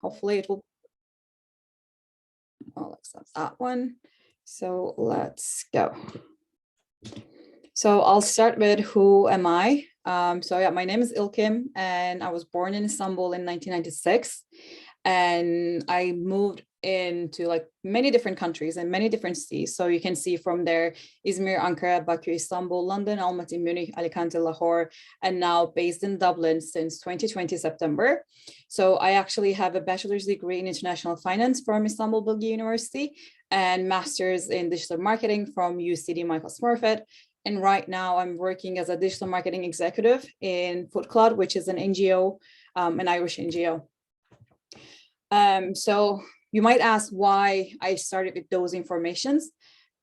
Hopefully it will. I'll accept that one. So let's go. So I'll start with who am I? So yeah, my name is Ilkim and I was born in Istanbul in 1996. And I moved into like many different countries and many different cities. So you can see from there, Izmir, Ankara, Baku, Istanbul, London, Almaty, Munich, Alicante, Lahore, and now based in Dublin since 2020 September. So I actually have a bachelor's degree in international finance from Istanbul Bilgi University and master's in digital marketing from UCD Michael Smurfit. And right now I'm working as a digital marketing executive in Food Cloud, which is an NGO, an Irish NGO. So you might ask why I started with those informations,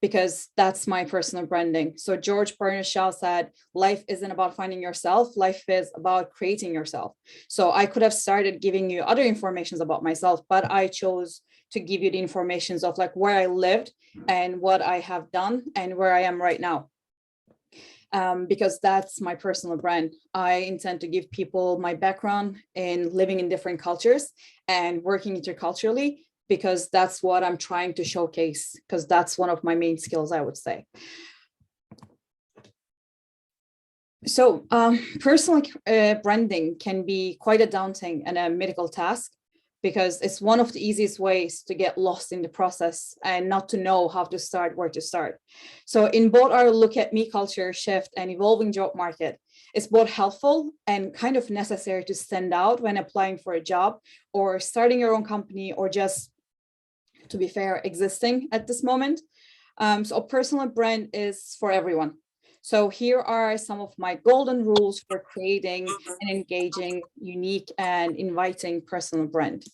because that's my personal branding. So George Bernard Shaw said, life isn't about finding yourself, life is about creating yourself. So I could have started giving you other informations about myself, but I chose to give you the informations of like where I lived and what I have done and where I am right now. Because that's my personal brand. I intend to give people my background in living in different cultures and working interculturally, because that's what I'm trying to showcase, because that's one of my main skills, I would say. So personal branding can be quite a daunting and a medical task, because it's one of the easiest ways to get lost in the process and not to know how to start, where to start. So in both our look at me culture shift and evolving job market, it's both helpful and kind of necessary to stand out when applying for a job or starting your own company, or just, to be fair, existing at this moment. So a personal brand is for everyone. So here are some of my golden rules for creating an engaging, unique, and inviting personal brand.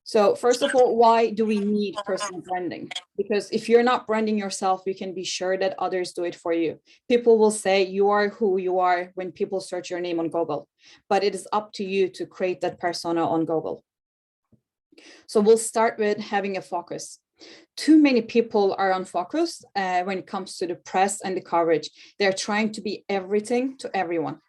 So first of all, why do we need personal branding? Because if you're not branding yourself, you can be sure that others do it for you. People will say you are who you are when people search your name on Google, but it is up to you to create that persona on Google. So we'll start with having a focus. Too many people are unfocused when it comes to the press and the coverage. They're trying to be everything to everyone.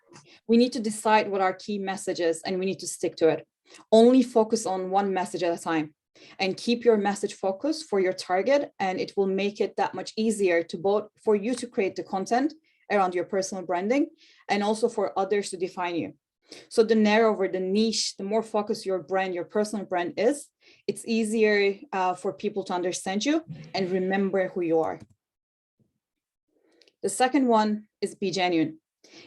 We need to decide what our key message is, and we need to stick to it. Only focus on one message at a time and keep your message focused for your target, and it will make it that much easier to both for you to create the content around your personal branding and also for others to define you. So the narrower the niche, the more focused your brand, your personal brand is, it's easier for people to understand you and remember who you are. The second one is be genuine.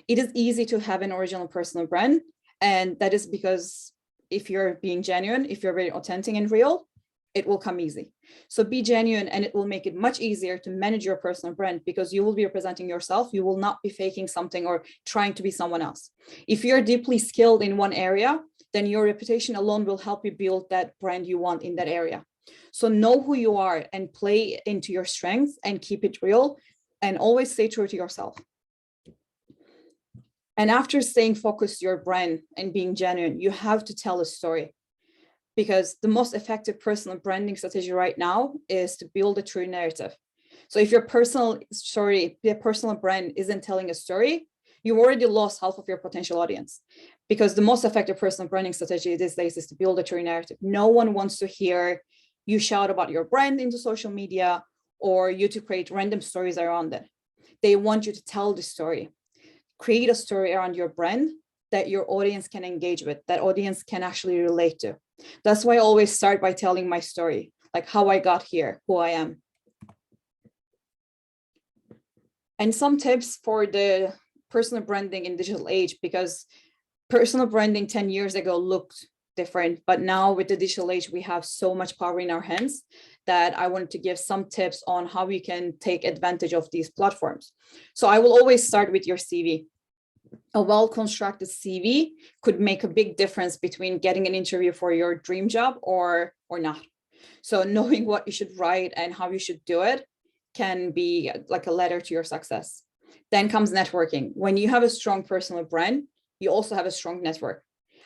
It is easy to have an original personal brand, and that is because if you're being genuine, if you're very authentic and real, it will come easy. So be genuine, and it will make it much easier to manage your personal brand, because you will be representing yourself. You will not be faking something or trying to be someone else. If you're deeply skilled in one area, then your reputation alone will help you build that brand you want in that area. So know who you are and play into your strengths and keep it real, and always stay true to yourself. And after staying focused to your brand and being genuine, you have to tell a story, because the most effective personal branding strategy right now is to build a true narrative. So if your personal story, your personal brand isn't telling a story, you already lost half of your potential audience, because the most effective personal branding strategy these days is to build a true narrative. No one wants to hear you shout about your brand into social media or you to create random stories around it. They want you to tell the story. Create a story around your brand that your audience can engage with, that audience can actually relate to. That's why I always start by telling my story, like how I got here, who I am. And some tips for the personal branding in digital age, because personal branding 10 years ago looked different, but now with the digital age, we have so much power in our hands that I wanted to give some tips on how we can take advantage of these platforms. So I will always start with your CV. A well-constructed CV could make a big difference between getting an interview for your dream job or not. So knowing what you should write and how you should do it can be like a letter to your success. Then comes networking. When you have a strong personal brand, you also have a strong network.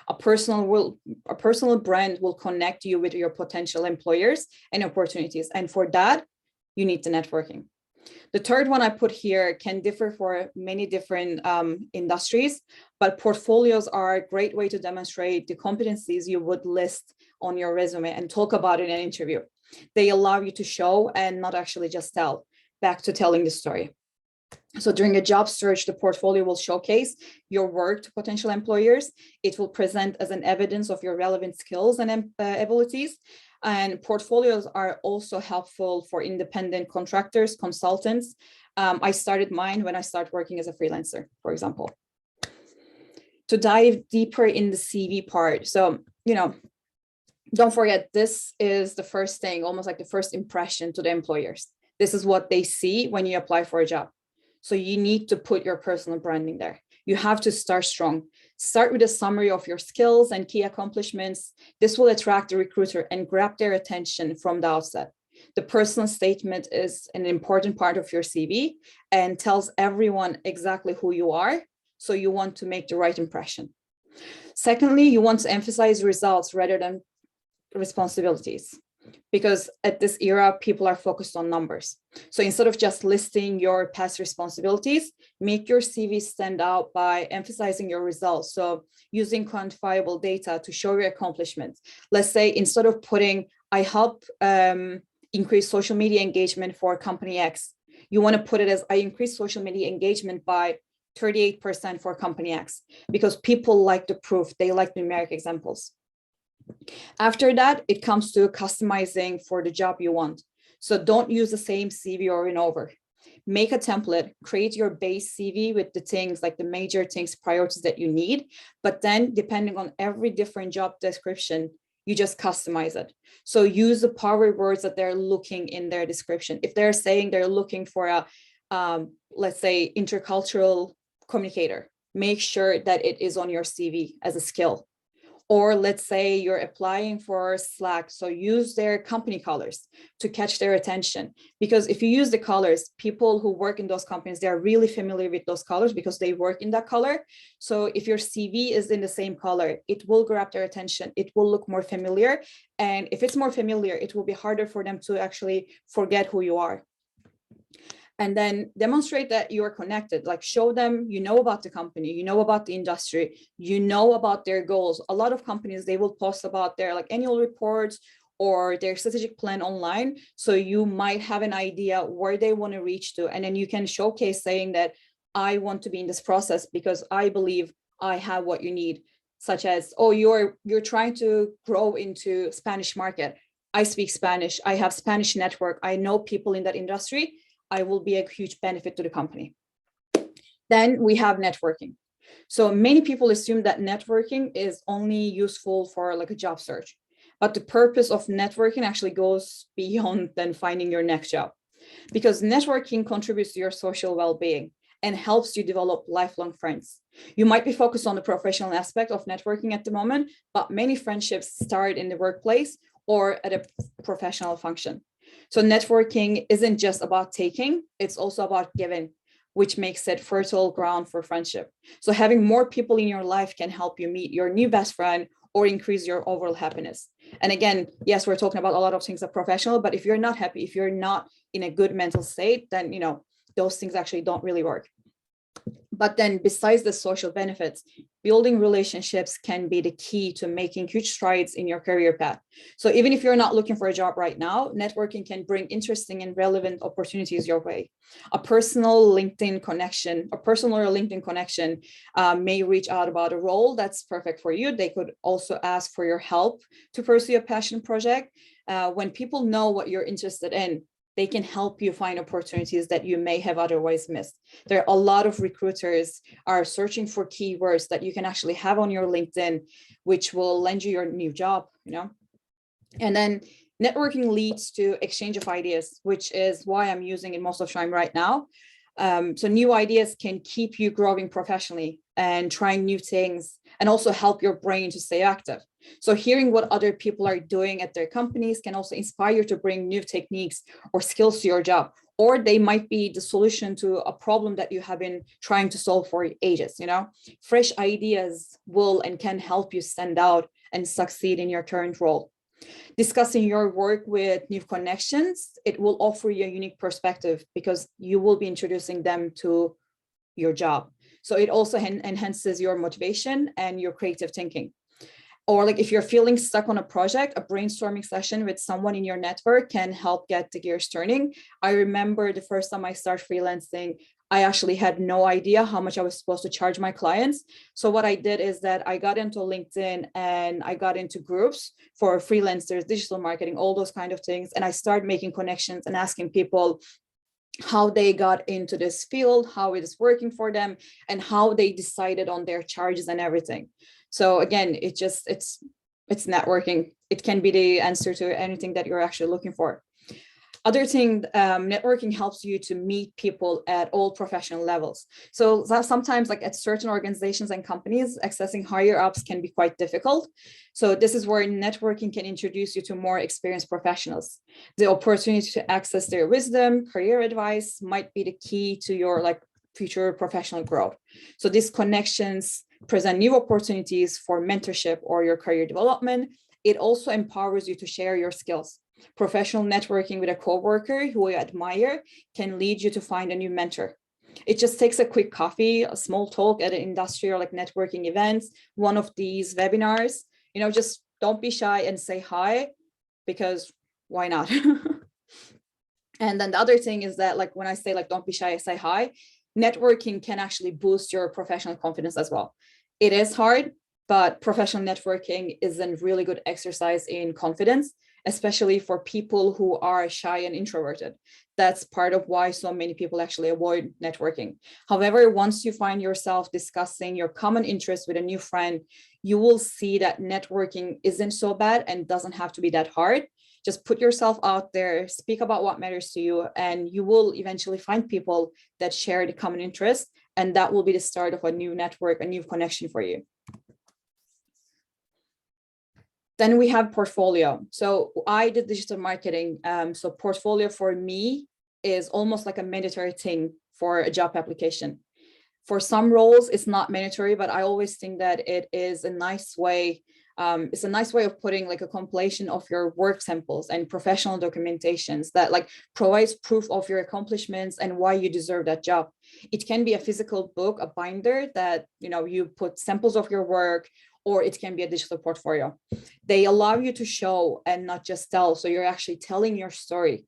A personal brand will connect you with your potential employers and opportunities. And for that, you need the networking. The third one I put here can differ for many different industries, but portfolios are a great way to demonstrate the competencies you would list on your resume and talk about in an interview. They allow you to show and not actually just tell. Back to telling the story. So during a job search, the portfolio will showcase your work to potential employers. It will present as an evidence of your relevant skills and abilities. And portfolios are also helpful for independent contractors, consultants. I started mine when I started working as a freelancer, for example. To dive deeper in the CV part. So, don't forget, this is the first thing, almost like the first impression to the employers. This is what they see when you apply for a job. So you need to put your personal branding there. You have to start strong. Start with a summary of your skills and key accomplishments. This will attract the recruiter and grab their attention from the outset. The personal statement is an important part of your CV and tells everyone exactly who you are. So you want to make the right impression. Secondly, you want to emphasize results rather than responsibilities, because at this era, people are focused on numbers. So instead of just listing your past responsibilities, make your CV stand out by emphasizing your results. So using quantifiable data to show your accomplishments. Let's say instead of putting, I help increase social media engagement for company X, you want to put it as I increase social media engagement by 38% for company X, because people like the proof, they like numeric examples. After that, it comes to customizing for the job you want. So don't use the same CV over and over. Make a template, create your base CV with the things like the major things, priorities that you need. But then depending on every different job description, you just customize it. So use the power words that they're looking in their description. If they're saying they're looking for a, let's say, intercultural communicator, make sure that it is on your CV as a skill. Or let's say you're applying for Slack, so use their company colors to catch their attention. Because if you use the colors, people who work in those companies, they're really familiar with those colors because they work in that color. So if your CV is in the same color, it will grab their attention. It will look more familiar. And if it's more familiar, it will be harder for them to actually forget who you are. And then demonstrate that you are connected, like show them you know about the company, you know about the industry, you know about their goals. A lot of companies, they will post about their like annual reports or their strategic plan online. So you might have an idea where they want to reach to. And then you can showcase saying that I want to be in this process because I believe I have what you need, such as, oh, you're trying to grow into Spanish market. I speak Spanish, I have Spanish network, I know people in that industry. I will be a huge benefit to the company. Then we have networking. So many people assume that networking is only useful for like a job search, but the purpose of networking actually goes beyond than finding your next job, because networking contributes to your social well-being and helps you develop lifelong friends. You might be focused on the professional aspect of networking at the moment, but many friendships start in the workplace or at a professional function. So networking isn't just about taking, it's also about giving, which makes it fertile ground for friendship. So having more people in your life can help you meet your new best friend or increase your overall happiness. And again, yes, we're talking about a lot of things are professional, but if you're not happy, if you're not in a good mental state, then those things actually don't really work. But then besides the social benefits, building relationships can be the key to making huge strides in your career path. So even if you're not looking for a job right now, networking can bring interesting and relevant opportunities your way. A personal LinkedIn connection may reach out about a role that's perfect for you. They could also ask for your help to pursue a passion project. When people know what you're interested in, they can help you find opportunities that you may have otherwise missed. There are a lot of recruiters are searching for keywords that you can actually have on your LinkedIn, which will lend you your new job, And then networking leads to exchange of ideas, which is why I'm using it most of the time right now. So new ideas can keep you growing professionally and trying new things, and also help your brain to stay active. So hearing what other people are doing at their companies can also inspire you to bring new techniques or skills to your job, or they might be the solution to a problem that you have been trying to solve for ages. Fresh ideas will and can help you stand out and succeed in your current role. Discussing your work with new connections, it will offer you a unique perspective because you will be introducing them to your job. So it also enhances your motivation and your creative thinking. Or like if you're feeling stuck on a project, a brainstorming session with someone in your network can help get the gears turning. I remember the first time I started freelancing, I actually had no idea how much I was supposed to charge my clients. So what I did is that I got into LinkedIn and I got into groups for freelancers, digital marketing, all those kind of things. And I started making connections and asking people how they got into this field, how it is working for them, and how they decided on their charges and everything. So again, it's networking. It can be the answer to anything that you're actually looking for. Other thing, networking helps you to meet people at all professional levels. So sometimes like at certain organizations and companies, accessing higher ups can be quite difficult. So this is where networking can introduce you to more experienced professionals. The opportunity to access their wisdom, career advice might be the key to your like future professional growth. So these connections present new opportunities for mentorship or your career development. It also empowers you to share your skills. Professional networking with a coworker who you admire can lead you to find a new mentor. It just takes a quick coffee, a small talk at an industry or like networking events, one of these webinars, just don't be shy and say hi, because why not? And then the other thing is that like when I say like don't be shy, say hi, networking can actually boost your professional confidence as well. It is hard, but professional networking is a really good exercise in confidence, especially for people who are shy and introverted. That's part of why so many people actually avoid networking. However, once you find yourself discussing your common interests with a new friend, you will see that networking isn't so bad and doesn't have to be that hard. Just put yourself out there, speak about what matters to you, and you will eventually find people that share the common interest, and that will be the start of a new network, a new connection for you. Then we have portfolio. So I did digital marketing. So portfolio for me is almost like a mandatory thing for a job application. For some roles, it's not mandatory, but I always think that it is a nice way. It's a nice way of putting like a compilation of your work samples and professional documentations that like provides proof of your accomplishments and why you deserve that job. It can be a physical book, a binder that, you put samples of your work, or it can be a digital portfolio. They allow you to show and not just tell. So you're actually telling your story.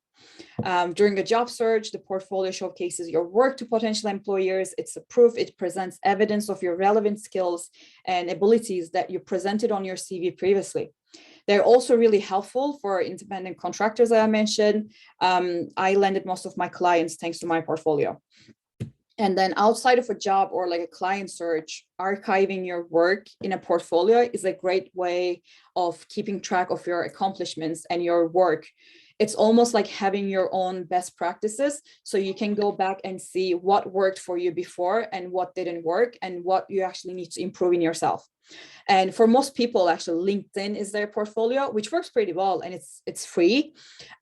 During a job search, the portfolio showcases your work to potential employers. It's a proof, it presents evidence of your relevant skills and abilities that you presented on your CV previously. They're also really helpful for independent contractors, as I mentioned. I landed most of my clients thanks to my portfolio. And then outside of a job or like a client search, archiving your work in a portfolio is a great way of keeping track of your accomplishments and your work. It's almost like having your own best practices. So you can go back and see what worked for you before and what didn't work and what you actually need to improve in yourself. And for most people, actually, LinkedIn is their portfolio, which works pretty well, and it's free.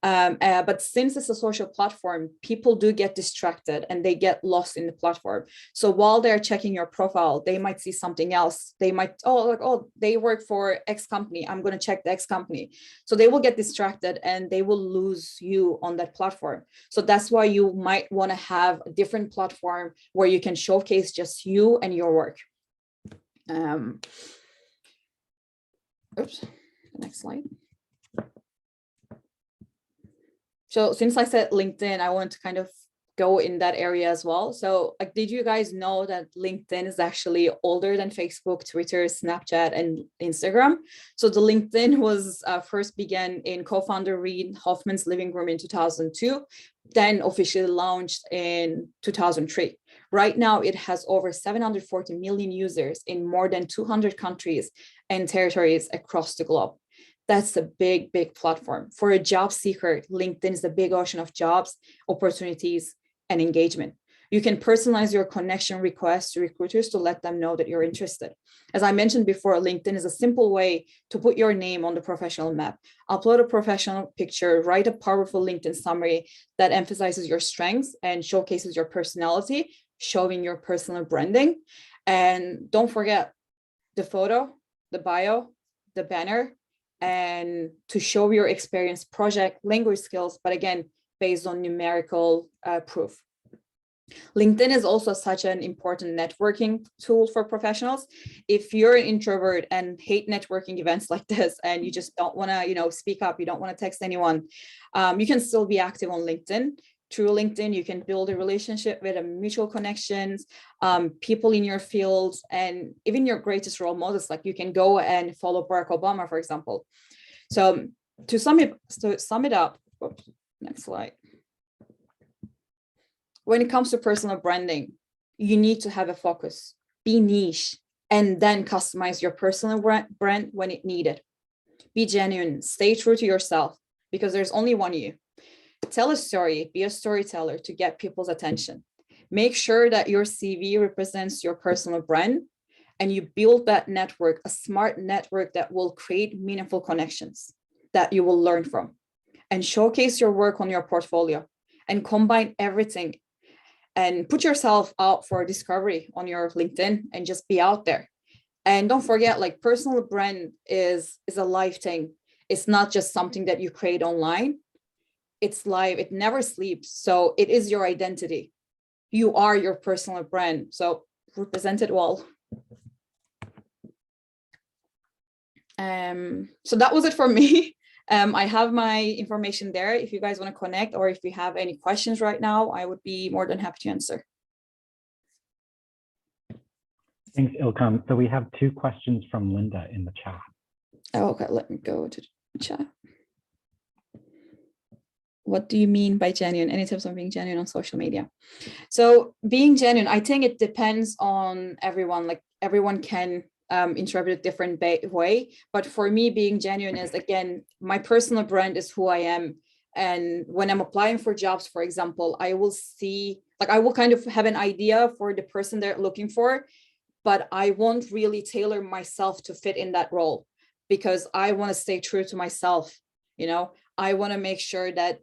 But since it's a social platform, people do get distracted and they get lost in the platform. So while they're checking your profile, they might see something else. They might, they work for X company. I'm going to check the X company. So they will get distracted and they will lose you on that platform. So that's why you might want to have a different platform where you can showcase just you and your work. Oops, next slide. So since I said LinkedIn, I want to kind of go in that area as well. So like, did you guys know that LinkedIn is actually older than Facebook, Twitter, Snapchat, and Instagram? So the LinkedIn was first began in co-founder Reid Hoffman's living room in 2002, then officially launched in 2003. Right now, it has over 740 million users in more than 200 countries and territories across the globe. That's a big, big platform. For a job seeker, LinkedIn is a big ocean of jobs, opportunities, and engagement. You can personalize your connection requests to recruiters to let them know that you're interested. As I mentioned before, LinkedIn is a simple way to put your name on the professional map. Upload a professional picture, write a powerful LinkedIn summary that emphasizes your strengths and showcases your personality, showing your personal branding. And don't forget the photo, the bio, the banner, and to show your experience, project, language skills, but again, based on numerical proof. LinkedIn is also such an important networking tool for professionals. If you're an introvert and hate networking events like this, and you just don't want to, speak up, you don't want to text anyone, you can still be active on LinkedIn. Through LinkedIn, you can build a relationship with mutual connections, people in your field, and even your greatest role models. Like you can go and follow Barack Obama, for example. So to sum it up, oops, next slide. When it comes to personal branding, you need to have a focus, be niche, and then customize your personal brand when it needed. Be genuine, stay true to yourself, because there's only one you. Tell a story, be a storyteller to get people's attention. Make sure that your CV represents your personal brand, and you build that network, a smart network that will create meaningful connections that you will learn from. And showcase your work on your portfolio and combine everything. And put yourself out for discovery on your LinkedIn and just be out there. And don't forget, like, personal brand is a live thing. It's not just something that you create online. It's live, it never sleeps. So it is your identity. You are your personal brand. So represent it well. So that was it for me. I have my information there if you guys want to connect, or if you have any questions right now, I would be more than happy to answer. Thanks, Ilkam. So we have 2 questions from Linda in the chat. Oh, okay, let me go to the chat. What do you mean by genuine? Any tips on being genuine on social media? So being genuine, I think it depends on everyone. Like everyone can interpret a different way. But for me, being genuine is, again, my personal brand is who I am. And when I'm applying for jobs, for example, I will see, like, I will kind of have an idea for the person they're looking for, but I won't really tailor myself to fit in that role, because I want to stay true to myself. I want to make sure that,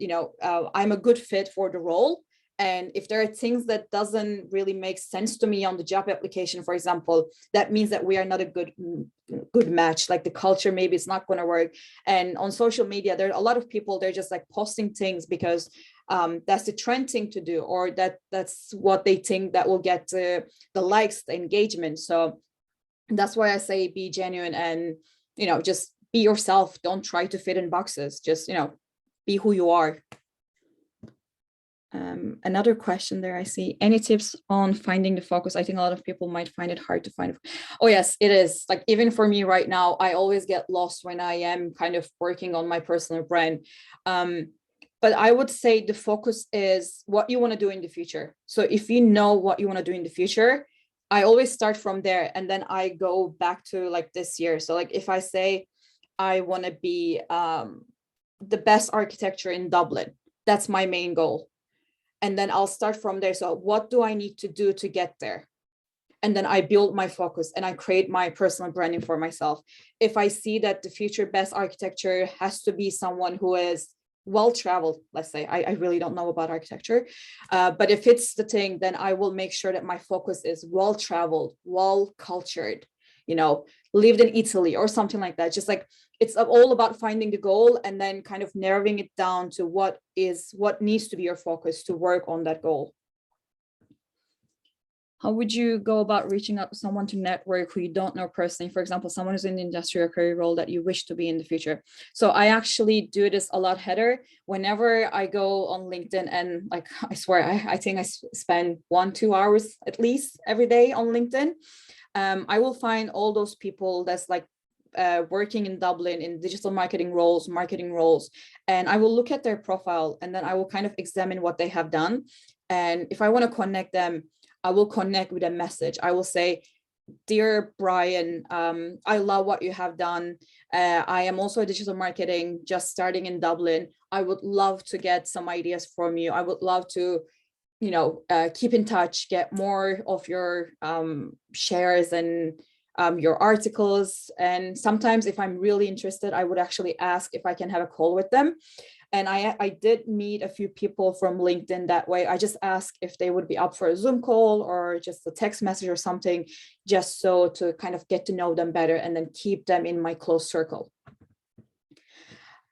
I'm a good fit for the role. And if there are things that doesn't really make sense to me on the job application, for example, that means that we are not a good match. Like the culture, maybe it's not going to work. And on social media, there are a lot of people, they're just like posting things because that's the trend thing to do, or that's what they think that will get the likes, the engagement. So that's why I say be genuine and, just be yourself. Don't try to fit in boxes. Just, be who you are. Another question there I see, any tips on finding the focus? I think a lot of people might find it hard to find. Oh yes, it is. Like even for me right now, I always get lost when I am kind of working on my personal brand. But I would say the focus is what you want to do in the future. So if you know what you want to do in the future, I always start from there and then I go back to like this year. So like if I say I want to be the best architecture in Dublin, that's my main goal. And then I'll start from there. So what do I need to do to get there? And then I build my focus and I create my personal branding for myself. If I see that the future best architecture has to be someone who is well-traveled, let's say, I really don't know about architecture, but if it's the thing, then I will make sure that my focus is well-traveled, well-cultured, lived in Italy or something like that. Just like, it's all about finding the goal and then kind of narrowing it down to what needs to be your focus to work on that goal. How would you go about reaching out to someone to network who you don't know personally? For example, someone who's in the industry or career role that you wish to be in the future. So I actually do this a lot, Heather. Whenever I go on LinkedIn, and like, I swear, I think I spend 1-2 hours at least every day on LinkedIn. I will find all those people that's like working in Dublin in digital marketing roles, and I will look at their profile and then I will kind of examine what they have done. And if I want to connect them, I will connect with a message. I will say, dear Brian, I love what you have done. I am also a digital marketing, just starting in Dublin. I would love to get some ideas from you. I would love to, keep in touch, get more of your shares and your articles. And sometimes if I'm really interested, I would actually ask if I can have a call with them. And I did meet a few people from LinkedIn that way. I just asked if they would be up for a Zoom call or just a text message or something, just so to kind of get to know them better and then keep them in my close circle.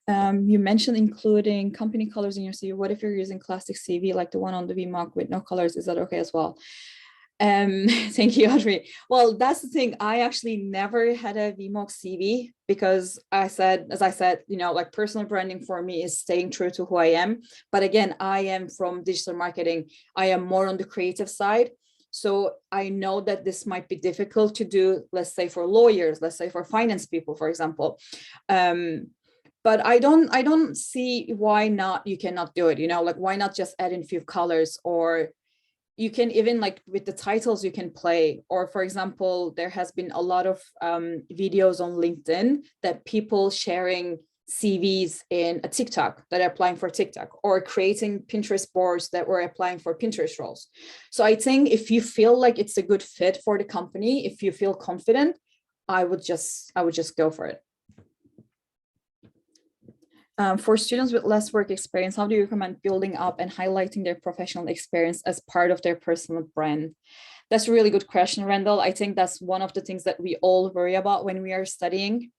You mentioned including company colors in your CV. What if you're using classic CV like the one on the VMOC with no colors? Is that okay as well? Thank you, Audrey. Well, that's the thing. I actually never had a VMOC CV because as I said, you know, like personal branding for me is staying true to who I am. But again, I am from digital marketing. I am more on the creative side. So I know that this might be difficult to do, let's say for lawyers, let's say for finance people, for example. But I don't see why not you cannot do it, you know, like why not just add in a few colors, or you can even like with the titles you can play. Or for example, there has been a lot of videos on LinkedIn that people sharing CVs in a TikTok that are applying for TikTok, or creating Pinterest boards that were applying for Pinterest roles. So I think if you feel like it's a good fit for the company, if you feel confident, I would just go for it. For students with less work experience, how do you recommend building up and highlighting their professional experience as part of their personal brand? That's a really good question, Randall. I think that's one of the things that we all worry about when we are studying,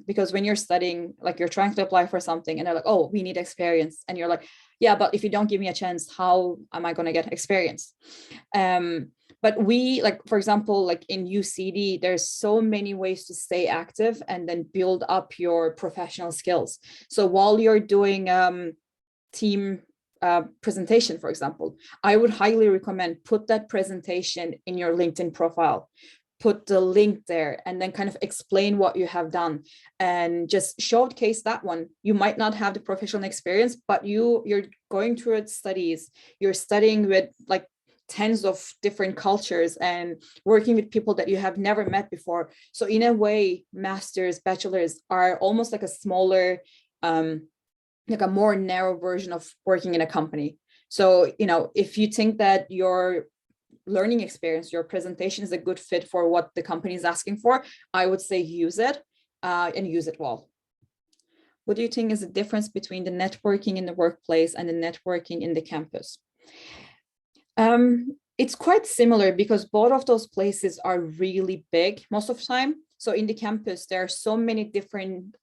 because when you're studying, like you're trying to apply for something and they're like, oh, we need experience. And you're like, yeah, but if you don't give me a chance, how am I going to get experience? But we, like, for example, like in UCD, there's so many ways to stay active and then build up your professional skills. So while you're doing team presentation, for example, I would highly recommend put that presentation in your LinkedIn profile, put the link there, and then kind of explain what you have done and just showcase that one. You might not have the professional experience, but you're going through studies, you're studying with like tens of different cultures and working with people that you have never met before. So in a way, masters, bachelors are almost like a smaller, like a more narrow version of working in a company. So, you know, if you think that your learning experience, your presentation is a good fit for what the company is asking for, I would say use it and use it well. What do you think is the difference between the networking in the workplace and the networking in the campus? It's quite similar because both of those places are really big most of the time. So in the campus, there are so many different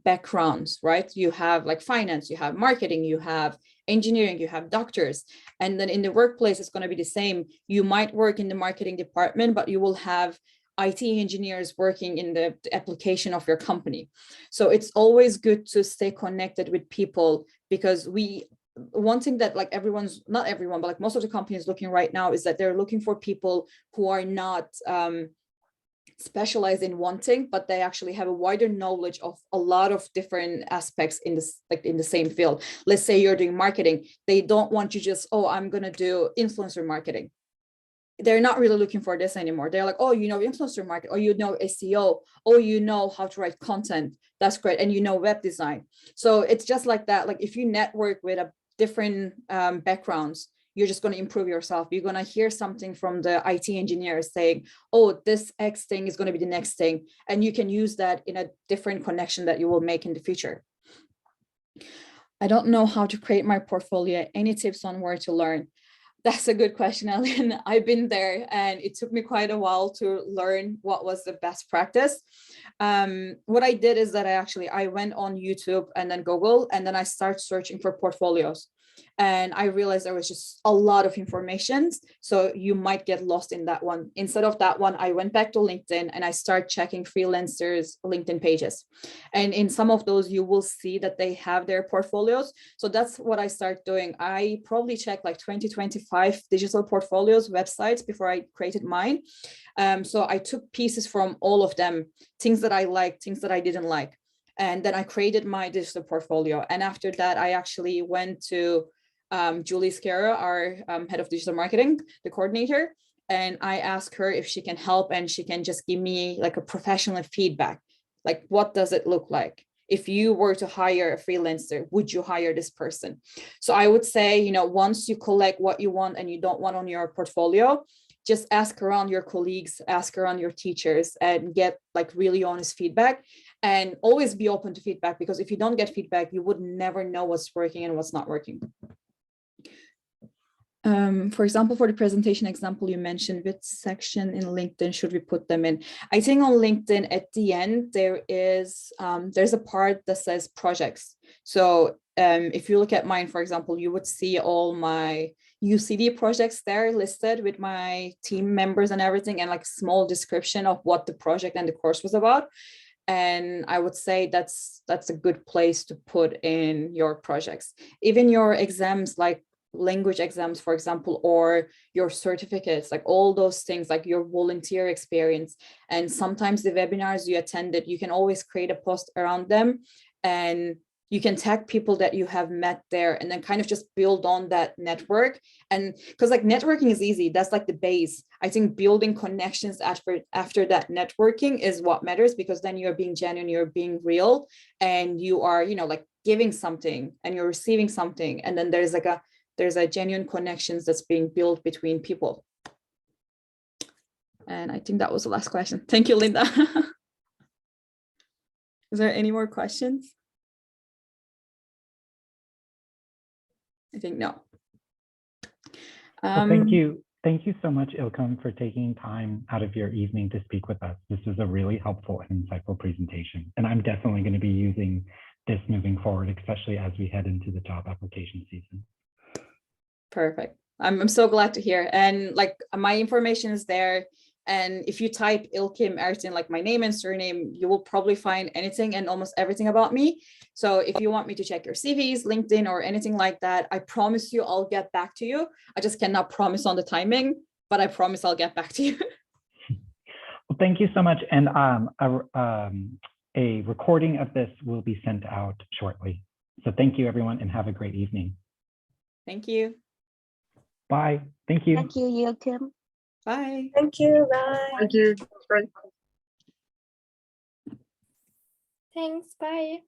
backgrounds, right? You have like finance, you have marketing, you have engineering, you have doctors. And then in the workplace, it's going to be the same. You might work in the marketing department, but you will have IT engineers working in the application of your company. So it's always good to stay connected with people, because one thing that like not everyone, but like most of the companies looking right now is that they're looking for people who are not specialized in one thing, but they actually have a wider knowledge of a lot of different aspects in this, like in the same field. Let's say you're doing marketing. They don't want you just, oh, I'm going to do influencer marketing. They're not really looking for this anymore. They're like, oh, you know, influencer market, or you know, SEO, or you know how to write content. That's great. And you know, web design. So it's just like that. Like if you network with a different backgrounds, you're just going to improve yourself. You're going to hear something from the IT engineer saying, oh, this X thing is going to be the next thing. And you can use that in a different connection that you will make in the future. I don't know how to create my portfolio. Any tips on where to learn? That's a good question, Ellen. I've been there and it took me quite a while to learn what was the best practice. What I did is that I went on YouTube and then Google, and then I started searching for portfolios. And I realized there was just a lot of information. So you might get lost in that one. Instead of that one, I went back to LinkedIn and I started checking freelancers' LinkedIn pages. And in some of those, you will see that they have their portfolios. So that's what I started doing. I probably checked like 20-25 digital portfolios websites before I created mine. So I took pieces from all of them, things that I liked, things that I didn't like. And then I created my digital portfolio. And after that, I actually went to Julie Scara, our head of digital marketing, the coordinator, and I asked her if she can help and she can just give me like a professional feedback. Like, what does it look like? If you were to hire a freelancer, would you hire this person? So I would say, you know, once you collect what you want and you don't want on your portfolio, just ask around your colleagues, ask around your teachers, and get like really honest feedback. And always be open to feedback, because if you don't get feedback, you would never know what's working and what's not working. For example, for the presentation example you mentioned, which section in LinkedIn should we put them in? I think on LinkedIn at the end, there's a part that says projects. So if you look at mine, for example, you would see all my UCD projects there listed with my team members and everything, and like small description of what the project and the course was about. And I would say that's a good place to put in your projects. Even your exams, like language exams, for example, or your certificates, like all those things, like your volunteer experience. And sometimes the webinars you attended, you can always create a post around them, and you can tag people that you have met there, and then kind of just build on that network. And because like networking is easy, that's like the base. I think building connections after that networking is what matters, because then you're being genuine, you're being real, and you are, you know, like giving something and you're receiving something, and then there's a genuine connections that's being built between people. And I think that was the last question. Thank you, Linda. Is there any more questions? I think no. Well, thank you. Thank you so much, Ilkam, for taking time out of your evening to speak with us. This was a really helpful and insightful presentation. And I'm definitely going to be using this moving forward, especially as we head into the job application season. Perfect. I'm so glad to hear. And like my information is there. And if you type Ilkim Ertin, like my name and surname, you will probably find anything and almost everything about me. So if you want me to check your CVs, LinkedIn, or anything like that, I promise you I'll get back to you. I just cannot promise on the timing, but I promise I'll get back to you. Well, thank you so much. And a recording of this will be sent out shortly. So thank you, everyone, and have a great evening. Thank you. Bye. Thank you. Thank you, Ilkim. Bye. Thank you. Bye. Thank you. Thanks. Bye.